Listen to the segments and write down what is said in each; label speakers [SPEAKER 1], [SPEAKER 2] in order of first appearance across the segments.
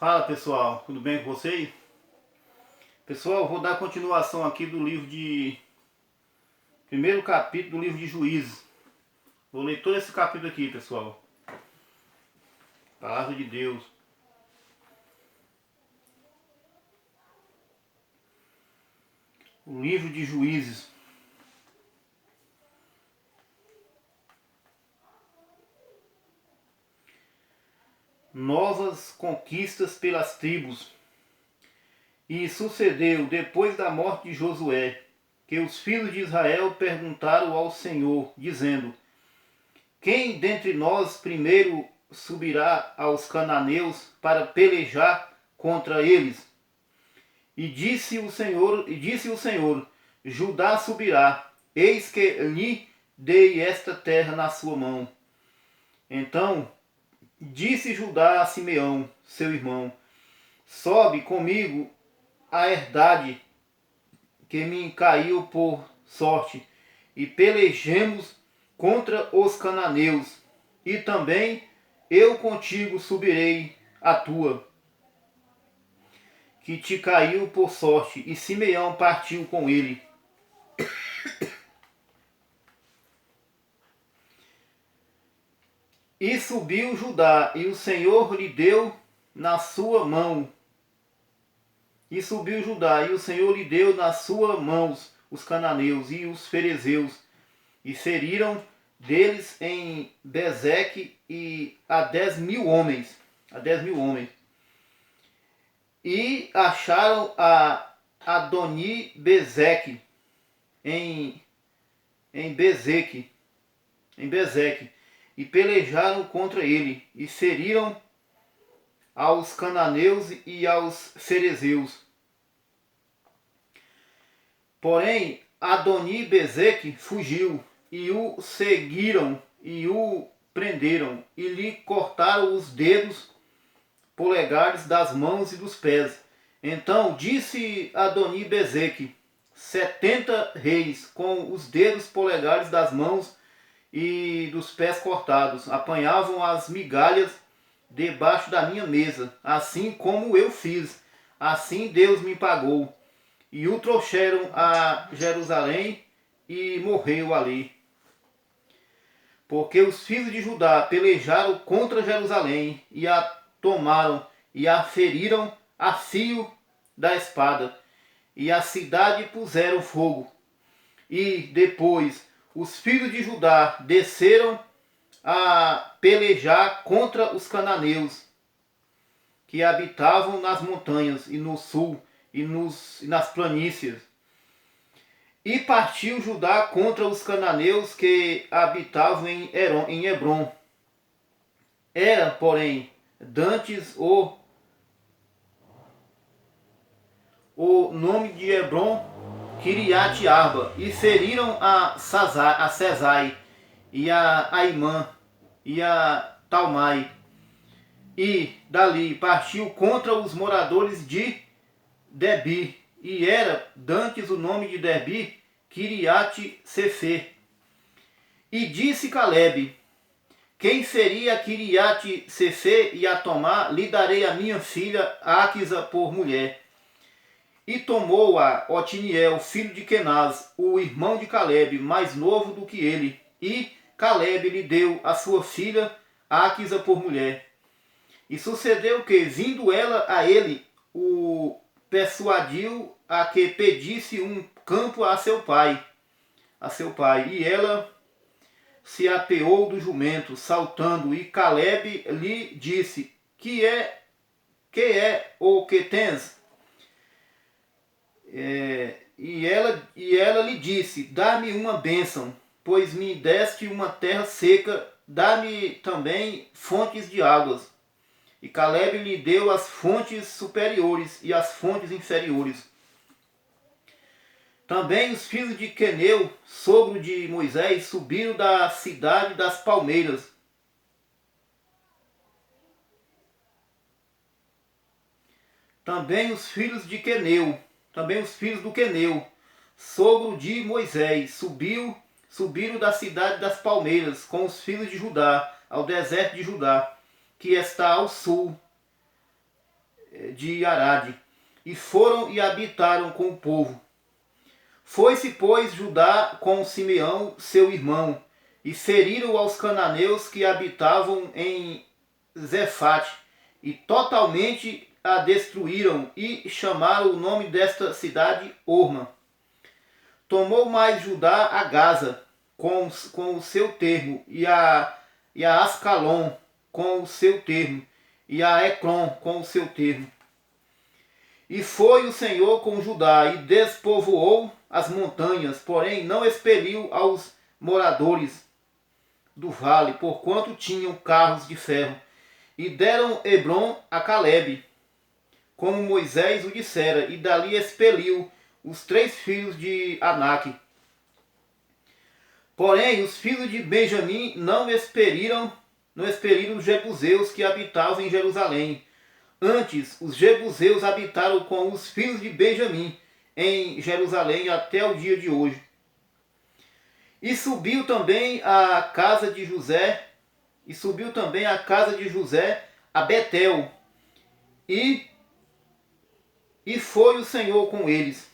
[SPEAKER 1] Fala pessoal, tudo bem com vocês? Pessoal, vou dar continuação aqui do livro de... Primeiro capítulo do livro de Juízes. Vou ler todo esse capítulo aqui, pessoal. Palavra de Deus. O livro de Juízes. Novas conquistas pelas tribos. E sucedeu, depois da morte de Josué, que os filhos de Israel perguntaram ao Senhor, dizendo: quem dentre nós primeiro subirá aos cananeus para pelejar contra eles? E disse o Senhor, Judá subirá, eis que lhe dei esta terra na sua mão. Então disse Judá a Simeão, seu irmão: sobe comigo a herdade que me caiu por sorte, e pelejemos contra os cananeus, e também eu contigo subirei a tua, que te caiu por sorte. E Simeão partiu com ele. E subiu Judá, e o Senhor lhe deu na sua mão. E subiu Judá, e o Senhor lhe deu nas suas mãos os cananeus e os ferezeus, e feriram deles em Bezeque e a 10.000 homens. E acharam a Adoni-Bezeque em Bezeque, e pelejaram contra ele, e feriram aos cananeus e aos ferezeus. Porém, Adoni-Bezeque fugiu, e o seguiram, e o prenderam, e lhe cortaram os dedos polegares das mãos e dos pés. Então disse Adoni-Bezeque: 70 reis com os dedos polegares das mãos e dos pés cortados apanhavam as migalhas debaixo da minha mesa, assim como eu fiz, assim Deus me pagou. E o trouxeram a Jerusalém e morreu ali. Porque os filhos de Judá pelejaram contra Jerusalém e a tomaram e a feriram a fio da espada, e a cidade puseram fogo. E depois os filhos de Judá desceram a pelejar contra os cananeus, que habitavam nas montanhas e no sul e nas planícies. E partiu Judá contra os cananeus que habitavam em Hebrom. Era, porém, dantes o nome de Hebrom Kiriat Arba, e feriram a Sesai, e a Aimã, e a Talmai. E dali partiu contra os moradores de Debi, e era dantes o nome de Debi Kiriat Sefer. E disse Calebe: quem seria Kiriat Sefer e a tomar, lhe darei a minha filha Áquisa por mulher. E tomou-a Otiniel, filho de Kenaz, o irmão de Calebe, mais novo do que ele, e Calebe lhe deu a sua filha Áquisa por mulher. E sucedeu que, vindo ela a ele, o persuadiu a que pedisse um campo a seu pai. E ela se apeou do jumento, saltando, e Calebe lhe disse: que é o que tens? E ela lhe disse: dá-me uma bênção, pois me deste uma terra seca, dá-me também fontes de águas. E Calebe lhe deu as fontes superiores e as fontes inferiores. Também os filhos de Queneu, sogro de Moisés, subiram da cidade das palmeiras. Também os filhos do Queneu, sogro de Moisés, subiram da cidade das palmeiras com os filhos de Judá, ao deserto de Judá, que está ao sul, de Arade, e foram e habitaram com o povo. Foi-se, pois, Judá com Simeão, seu irmão, e feriram aos cananeus que habitavam em Zefate, e totalmente a destruíram, e chamaram o nome desta cidade Orma. Tomou mais Judá a Gaza, com o seu termo, e a Ascalon com o seu termo, e a Ecrom com o seu termo. E foi o Senhor com Judá, e despovoou as montanhas, porém não expeliu aos moradores do vale, porquanto tinham carros de ferro. E deram Hebron a Calebe, como Moisés o dissera, e dali expeliu os 3 filhos de Anak. Porém, os filhos de Benjamim não expeliram os jebuseus que habitavam em Jerusalém. Antes, os jebuseus habitaram com os filhos de Benjamim em Jerusalém até o dia de hoje. E subiu também a casa de José a Betel, e foi o Senhor com eles.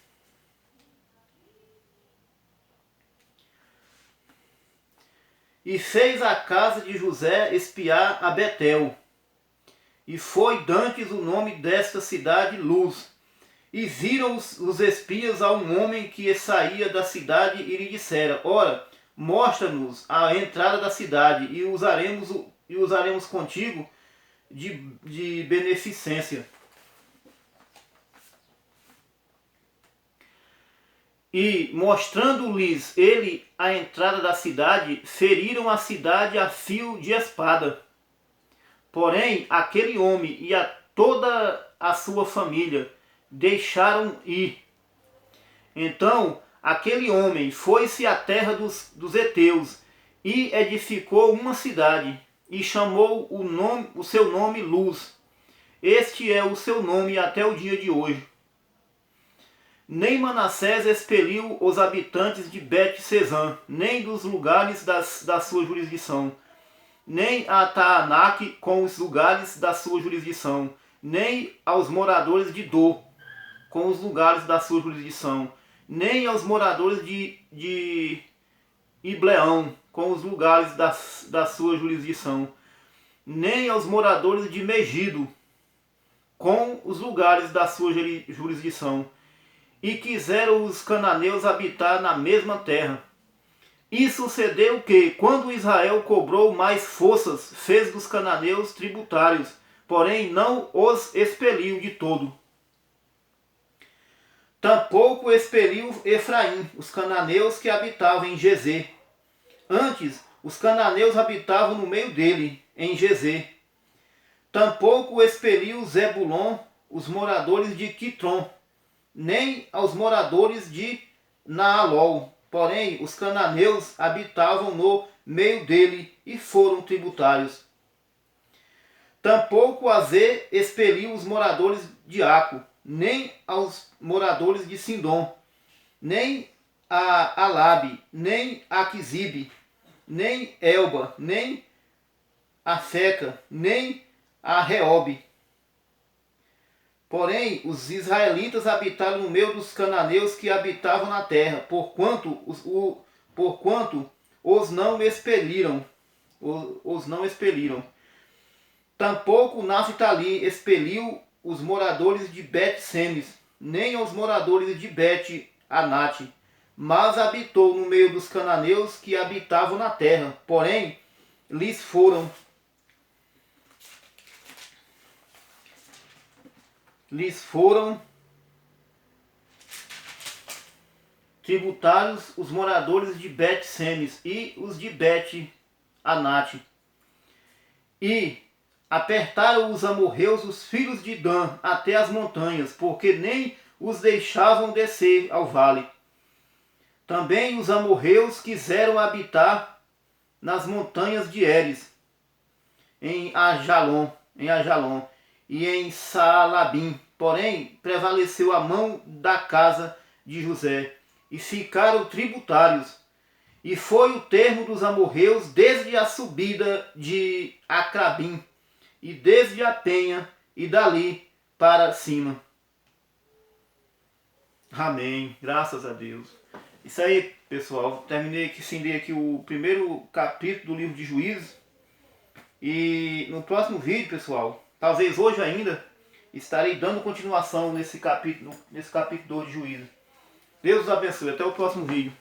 [SPEAKER 1] E fez a casa de José espiar a Betel. E foi dantes o nome desta cidade Luz. E viram os espias a um homem que saía da cidade e lhe dissera: Ora, mostra-nos a entrada da cidade, e usaremos contigo de beneficência. E, mostrando-lhes ele a entrada da cidade, feriram a cidade a fio de espada. Porém, aquele homem e toda a sua família deixaram ir. Então, aquele homem foi-se à terra dos heteus e edificou uma cidade, e chamou o seu nome Luz. Este é o seu nome até o dia de hoje. Nem Manassés expeliu os habitantes de Bet-Sezã, nem dos lugares da sua jurisdição, nem a Taanac com os lugares da sua jurisdição, nem aos moradores de Dor com os lugares da sua jurisdição, nem aos moradores de Ibleão com os lugares da sua jurisdição, nem aos moradores de Megido com os lugares da sua jurisdição. E quiseram os cananeus habitar na mesma terra. E sucedeu que, quando Israel cobrou mais forças, fez dos cananeus tributários, porém não os expeliu de todo. Tampouco expeliu Efraim, os cananeus que habitavam em Gezer. Antes, os cananeus habitavam no meio dele, em Gezer. Tampouco expeliu Zebulon, os moradores de Quitron, nem aos moradores de Naalol. Porém, os cananeus habitavam no meio dele e foram tributários. Tampouco Azê expeliu os moradores de Aco, nem aos moradores de Sindom, nem a Alabe, nem a Quizibe, nem Elba, nem a Feca, nem a Reobe. Porém, os israelitas habitaram no meio dos cananeus que habitavam na terra, porquanto os não expeliram. Tampouco Naphtali expeliu os moradores de Bet-Semes, nem os moradores de Bet-Anate, mas habitou no meio dos cananeus que habitavam na terra, porém lhes foram tributários os moradores de Bet-Semes e os de Bet-Anate. E apertaram os amorreus, os filhos de Dan, até as montanhas, porque nem os deixavam descer ao vale. Também os amorreus quiseram habitar nas montanhas de Eres, em Ajalon e em Saalabim. Porém, prevaleceu a mão da casa de José, e ficaram tributários. E foi o termo dos amorreus desde a subida de Acrabim, e desde a penha, e dali para cima. Amém. Graças a Deus. Isso aí, pessoal. Terminei aqui, sim, aqui o primeiro capítulo do livro de Juízes. E no próximo vídeo, pessoal, talvez hoje ainda, estarei dando continuação nesse capítulo 2 de Juízes. Deus os abençoe. Até o próximo vídeo.